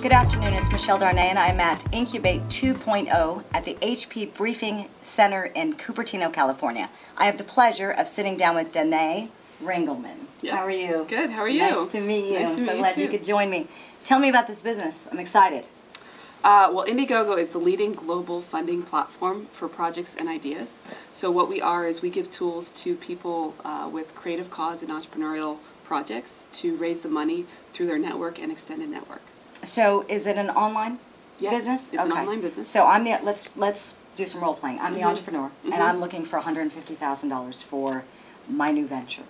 Good afternoon, it's Michelle Danae and I'm at Incubate 2.0 at the HP Briefing Center in Cupertino, California. I have the pleasure of sitting down with Danae Ringelmann. Yeah. How are you? Good, how are you? Nice to meet you. Nice to I'm so meet glad you you could join me. Tell me about this business. I'm excited. Well, Indiegogo is the leading global funding platform for projects and ideas. So what we are is we give tools to people with creative cause and entrepreneurial projects to raise the money through their network and extended network. So is it an online Yes, business? it's an online business. So I'm the, let's do some role playing. I'm the entrepreneur and I'm looking for $150,000 for my new venture.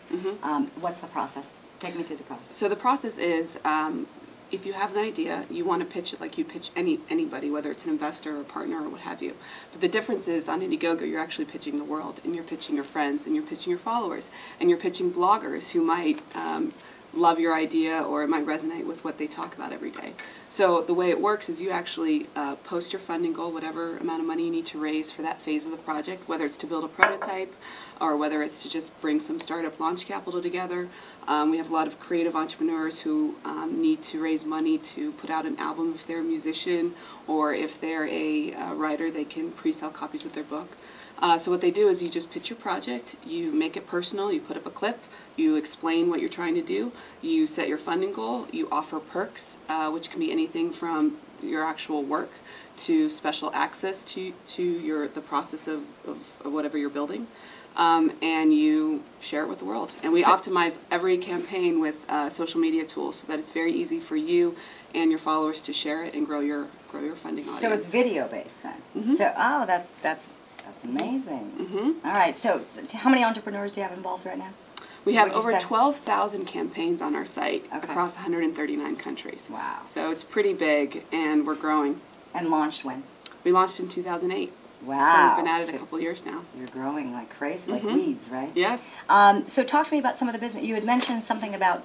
What's the process? Take me through the process. So the process is, if you have an idea, you want to pitch it like you pitch anybody, whether it's an investor or a partner or what have you. But the difference is on Indiegogo, you're actually pitching the world, and you're pitching your friends, and you're pitching your followers, and you're pitching bloggers who might love your idea or it might resonate with what they talk about every day. So the way it works is you actually post your funding goal, whatever amount of money you need to raise for that phase of the project, whether it's to build a prototype or whether it's to just bring some startup launch capital together. We have a lot of creative entrepreneurs who need to raise money to put out an album if they're a musician, or if they're a writer, they can pre-sell copies of their book. So what they do is you just pitch your project, you make it personal, you put up a clip, you explain what you're trying to do, you set your funding goal, you offer perks, which can be anything from your actual work to special access to the process of whatever you're building, and you share it with the world. And we optimize every campaign with social media tools so that it's very easy for you and your followers to share it and grow your funding audience. So it's video based then. So that's amazing. All right. So how many entrepreneurs do you have involved right now? We have over 12,000 campaigns on our site across 139 countries. Wow. So it's pretty big, and we're growing. And launched when? We launched in 2008. Wow. So we've been at it a couple years now. You're growing like crazy, like weeds, right? Yes. So talk to me about some of the business. You had mentioned something about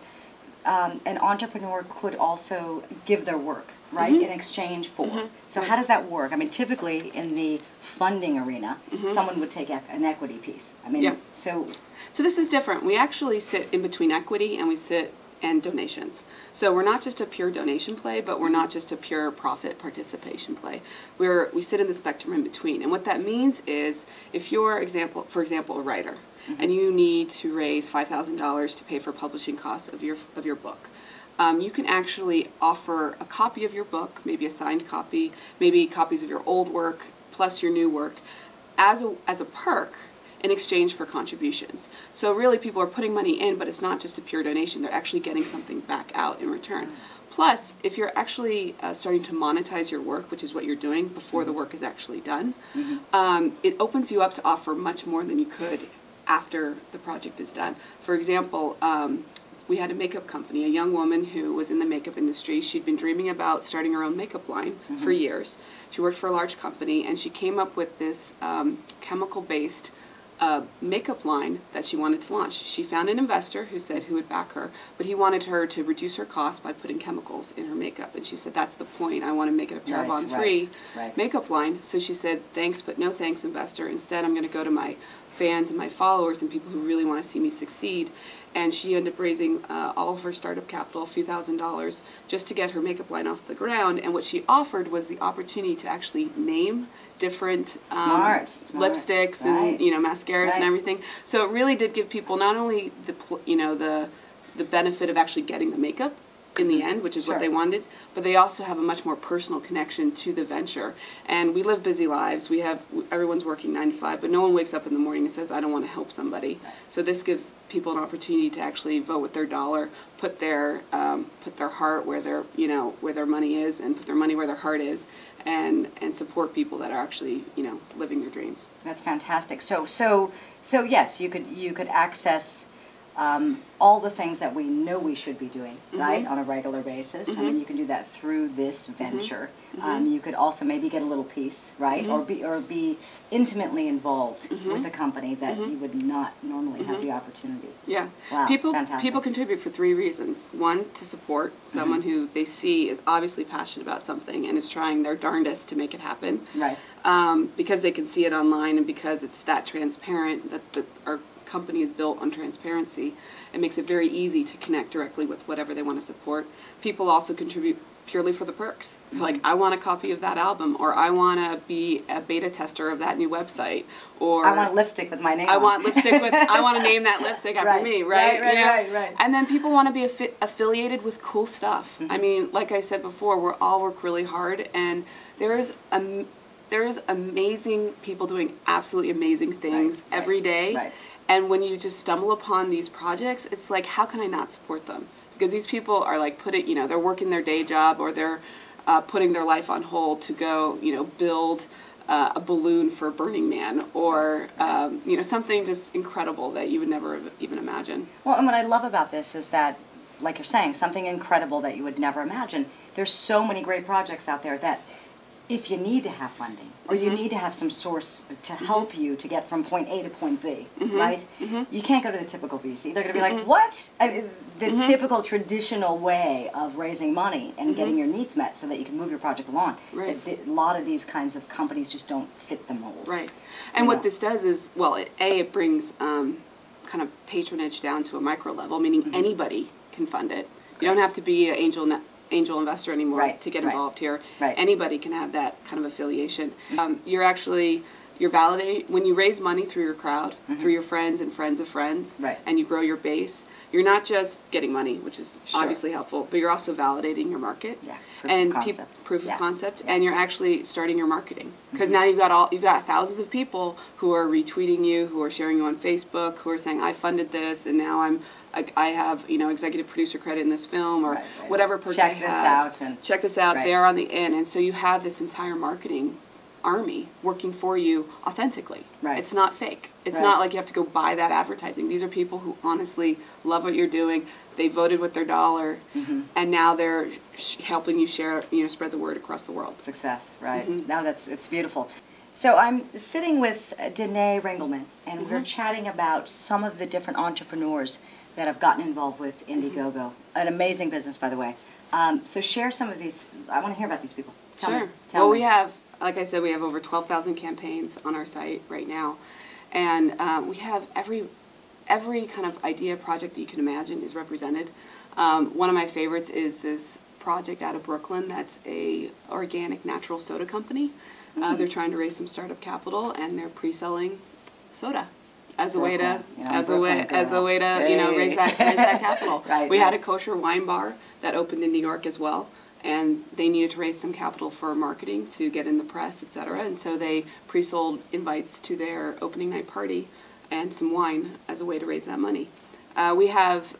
an entrepreneur could also give their work, right, in exchange for. So how does that work? I mean, typically in the funding arena, someone would take an equity piece. I mean, So this is different. We actually sit in between equity and donations. So we're not just a pure donation play, but we're not just a pure profit participation play. We sit in the spectrum in between. And what that means is if you're, for example, a writer, and you need to raise $5,000 to pay for publishing costs of your book, you can actually offer a copy of your book, maybe a signed copy, maybe copies of your old work plus your new work, as a perk in exchange for contributions. So really people are putting money in, but it's not just a pure donation. They're actually getting something back out in return. Plus, if you're actually starting to monetize your work, which is what you're doing before the work is actually done, it opens you up to offer much more than you could after the project is done. For example, we had a makeup company, a young woman who was in the makeup industry. She'd been dreaming about starting her own makeup line for years. She worked for a large company, and she came up with this chemical-based makeup line that she wanted to launch. She found an investor who would back her, but he wanted her to reduce her cost by putting chemicals in her makeup. And she said, that's the point. I want to make it a paraben-free makeup line. So she said, thanks, but no thanks, investor. Instead, I'm going to go to my fans and my followers and people who really want to see me succeed. And she ended up raising all of her startup capital, a few $1,000s, just to get her makeup line off the ground. And what she offered was the opportunity to actually name different lipsticks and mascaras and everything. So it really did give people not only the benefit of actually getting the makeup in the end, which is what they wanted, but they also have a much more personal connection to the venture. And we live busy lives. Everyone's working 9 to 5, but no one wakes up in the morning and says, I don't want to help somebody. So this gives people an opportunity to actually vote with their dollar, put their heart where their money is, and put their money where their heart is, and support people that are actually living their dreams. That's fantastic. So yes, you could access all the things that we know we should be doing, right, on a regular basis. I mean, you can do that through this venture. You could also maybe get a little piece, right, or be intimately involved with a company that you would not normally have the opportunity. Yeah. Wow, People contribute for 3 reasons. One, to support someone who they see is obviously passionate about something and is trying their darndest to make it happen. Right. Because they can see it online and because it's that transparent that company is built on transparency. It makes it very easy to connect directly with whatever they want to support. People also contribute purely for the perks. Like, I want a copy of that album, or I want to be a beta tester of that new website, or I want lipstick with my name I on. want lipstick with, I want to name that lipstick after me, right? Right, you know? right. And then people want to be affiliated with cool stuff. I mean, like I said before, we all work really hard, and there's amazing people doing absolutely amazing things every day. Right. And when you just stumble upon these projects, it's like, how can I not support them? Because these people are like they're working their day job, or they're putting their life on hold to go, build a balloon for Burning Man, or something just incredible that you would never even imagine. Well, and what I love about this is that, like you're saying, something incredible that you would never imagine. There's so many great projects out there that, if you need to have funding, or you need to have some source to help you to get from point A to point B, right? You can't go to the typical VC. They're going to be like, what? I mean, the typical traditional way of raising money and getting your needs met so that you can move your project along. Right. A lot of these kinds of companies just don't fit the mold. Right. And what this does is, well, it brings kind of patronage down to a micro level, meaning anybody can fund it. You don't have to be an angel investor anymore to get involved here. Right. Anybody can have that kind of affiliation. You're validating when you raise money through your crowd, through your friends and friends of friends, and you grow your base. You're not just getting money, which is obviously helpful, but you're also validating your market and proof of concept, and you're actually starting your marketing, because now you've got thousands of people who are retweeting you, who are sharing you on Facebook, who are saying, I funded this, and now I have executive producer credit in this film, or whatever perk I have. Check this out. They're on the in, and so you have this entire marketing army working for you authentically. Right. It's not fake. It's not like you have to go buy that advertising. These are people who honestly love what you're doing. They voted with their dollar, and now they're helping you share, spread the word across the world. Success, right? No, it's beautiful. So I'm sitting with Danae Ringelmann, and we're chatting about some of the different entrepreneurs that have gotten involved with Indiegogo. An amazing business, by the way. So share some of these. I want to hear about these people. Tell me. We have, like I said, we have over 12,000 campaigns on our site right now, and we have every kind of idea, project that you can imagine is represented. One of my favorites is this project out of Brooklyn that's a organic natural soda company. They're trying to raise some startup capital, and they're pre-selling soda as a way to raise that capital. We had a kosher wine bar that opened in New York as well, and they needed to raise some capital for marketing to get in the press, etc. And so they pre-sold invites to their opening night party and some wine as a way to raise that money. We have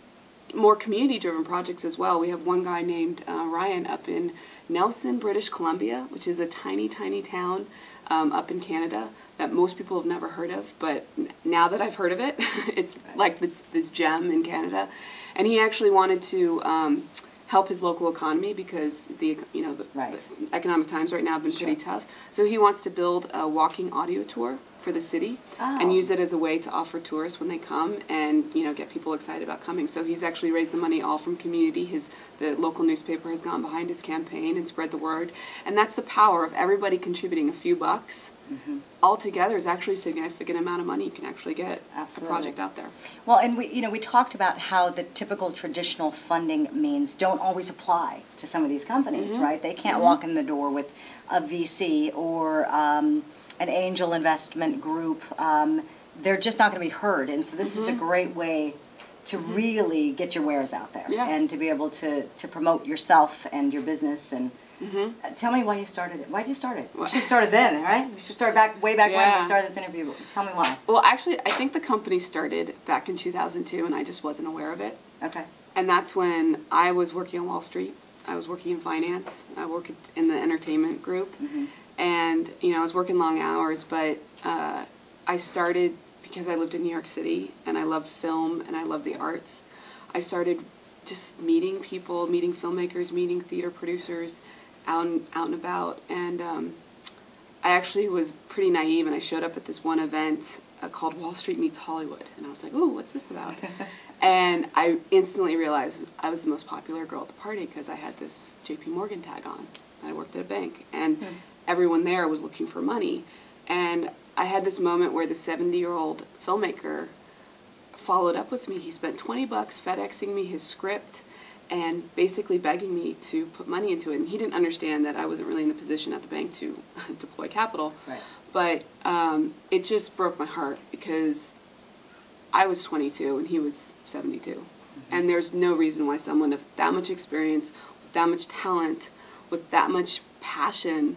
more community-driven projects as well. We have one guy named Ryan up in Nelson, British Columbia, which is a tiny, tiny town up in Canada that most people have never heard of, but now that I've heard of it, it's like this gem in Canada. And he actually wanted to help his local economy, because the economic times right now have been pretty tough. So he wants to build a walking audio tour for the city and use it as a way to offer tourists when they come, and get people excited about coming. So he's actually raised the money all from community. The local newspaper has gone behind his campaign and spread the word, and that's the power of everybody contributing a few bucks. All together is actually a significant amount of money you can actually get a project out there. Well, and we talked about how the typical traditional funding means don't always apply to some of these companies, right? They can't walk in the door with a VC or an angel investment group. They're just not going to be heard, and so this is a great way to really get your wares out there and to be able to promote yourself and your business. And tell me why you started it. Why did you start it? We should have started then, right? We should start way back when we started this interview. Tell me why. Well, actually, I think the company started back in 2002, and I just wasn't aware of it. Okay. And that's when I was working on Wall Street. I was working in finance. I worked in the entertainment group. And, I was working long hours, but I started because I lived in New York City, and I loved film, and I loved the arts. I started just meeting people, meeting filmmakers, meeting theater producers, out and about, and I actually was pretty naive, and I showed up at this one event called Wall Street Meets Hollywood, and I was like, ooh, what's this about? And I instantly realized I was the most popular girl at the party because I had this JP Morgan tag on. I worked at a bank, and everyone there was looking for money, and I had this moment where the 70-year-old filmmaker followed up with me. He spent $20 FedExing me his script and basically begging me to put money into it. And he didn't understand that I wasn't really in the position at the bank to deploy capital. Right. But it just broke my heart because I was 22 and he was 72. Mm-hmm. And there's no reason why someone of that much experience, with that much talent, with that much passion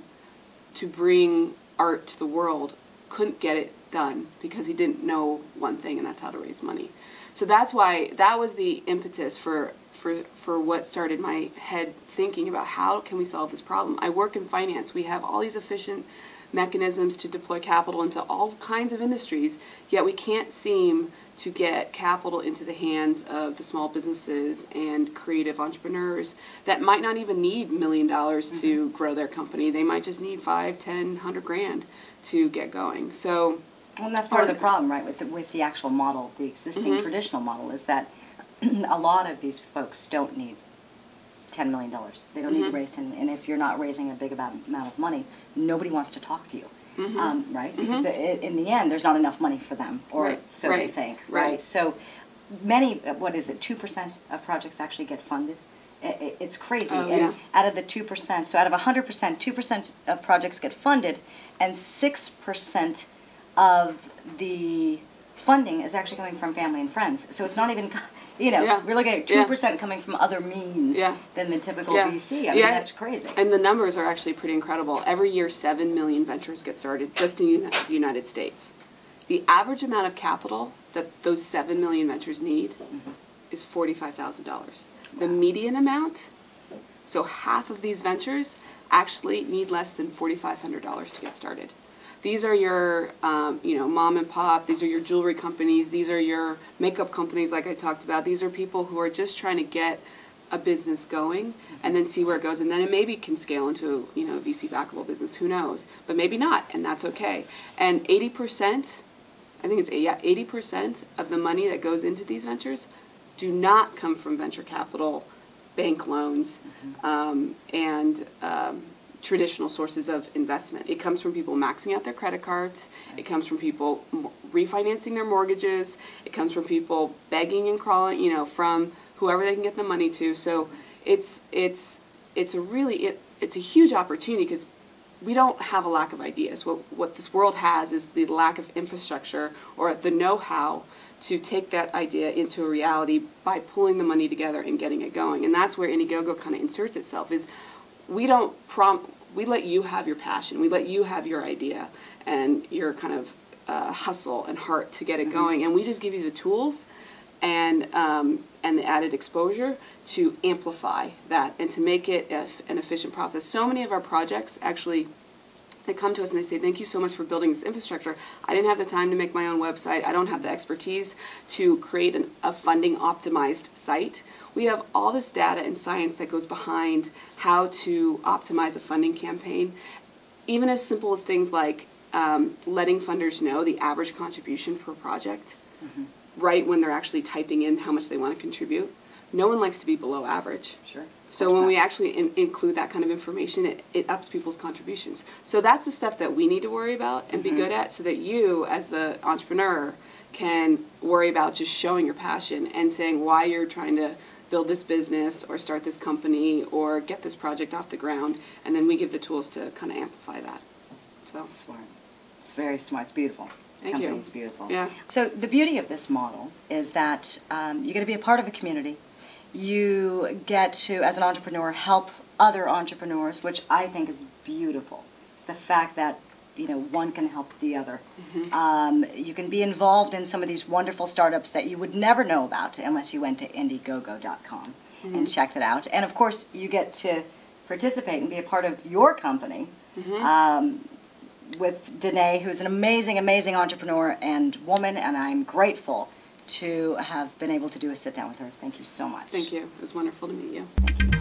to bring art to the world couldn't get it done because he didn't know one thing, and that's how to raise money. So that's why that was the impetus for what started my head thinking about how can we solve this problem. I work in finance. We have all these efficient mechanisms to deploy capital into all kinds of industries, yet we can't seem to get capital into the hands of the small businesses and creative entrepreneurs that might not even need $1 million to grow their company. They might just need 5, 10, 100 grand to get going. So, well, and that's part of the problem, right, with the actual model, the existing traditional model, is that a lot of these folks don't need $10 million. They don't need to raise 10 million. And if you're not raising a big amount of money, nobody wants to talk to you. Right? Because in the end, there's not enough money for them, or so they think, right? So many, what is it, 2% of projects actually get funded? It's crazy. And out of the 2%, so out of 100%, 2% of projects get funded, and 6% of the funding is actually coming from family and friends. So it's not even, you know, we're looking at 2% coming from other means than the typical VC. I mean, that's crazy. And the numbers are actually pretty incredible. Every year, 7 million ventures get started just in the United States. The average amount of capital that those 7 million ventures need is $45,000. The median amount, so half of these ventures actually need less than $4,500 to get started. These are your, you know, mom and pop. These are your jewelry companies. These are your makeup companies, like I talked about. These are people who are just trying to get a business going and then see where it goes. And then it maybe can scale into, you know, a VC backable business. Who knows? But maybe not, and that's okay. And 80%, I think it's 80% of the money that goes into these ventures do not come from venture capital, bank loans, and traditional sources of investment. It comes from people maxing out their credit cards. It comes from people refinancing their mortgages. It comes from people begging and crawling, you know, from whoever they can get the money to. So it's a huge opportunity because we don't have a lack of ideas. What this world has is the lack of infrastructure or the know-how to take that idea into a reality by pulling the money together and getting it going. And that's where Indiegogo kind of inserts itself, is we don't we let you have your passion. We let you have your idea and your kind of hustle and heart to get it going. And we just give you the tools and the added exposure to amplify that and to make it an efficient process. So many of our projects actually, they come to us and they say, thank you so much for building this infrastructure. I didn't have the time to make my own website. I don't have the expertise to create a funding optimized site. We have all this data and science that goes behind how to optimize a funding campaign, even as simple as things like letting funders know the average contribution per project right when they're actually typing in how much they want to contribute. No one likes to be below average. Sure. So when we actually include that kind of information, it ups people's contributions. So that's the stuff that we need to worry about and be good at, so that you, as the entrepreneur, can worry about just showing your passion and saying why you're trying to build this business or start this company or get this project off the ground, and then we give the tools to kind of amplify that. So smart. It's very smart. It's beautiful. Thank you. It's beautiful. Yeah. So the beauty of this model is that you get to be a part of a community. You get to, as an entrepreneur, help other entrepreneurs, which I think is beautiful. It's the fact that, you know, one can help the other. You can be involved in some of these wonderful startups that you would never know about unless you went to Indiegogo.com and checked it out. And of course, you get to participate and be a part of your company with Danae, who's an amazing, amazing entrepreneur and woman, and I'm grateful to have been able to do a sit down with her. Thank you so much. Thank you. It was wonderful to meet you. Thank you.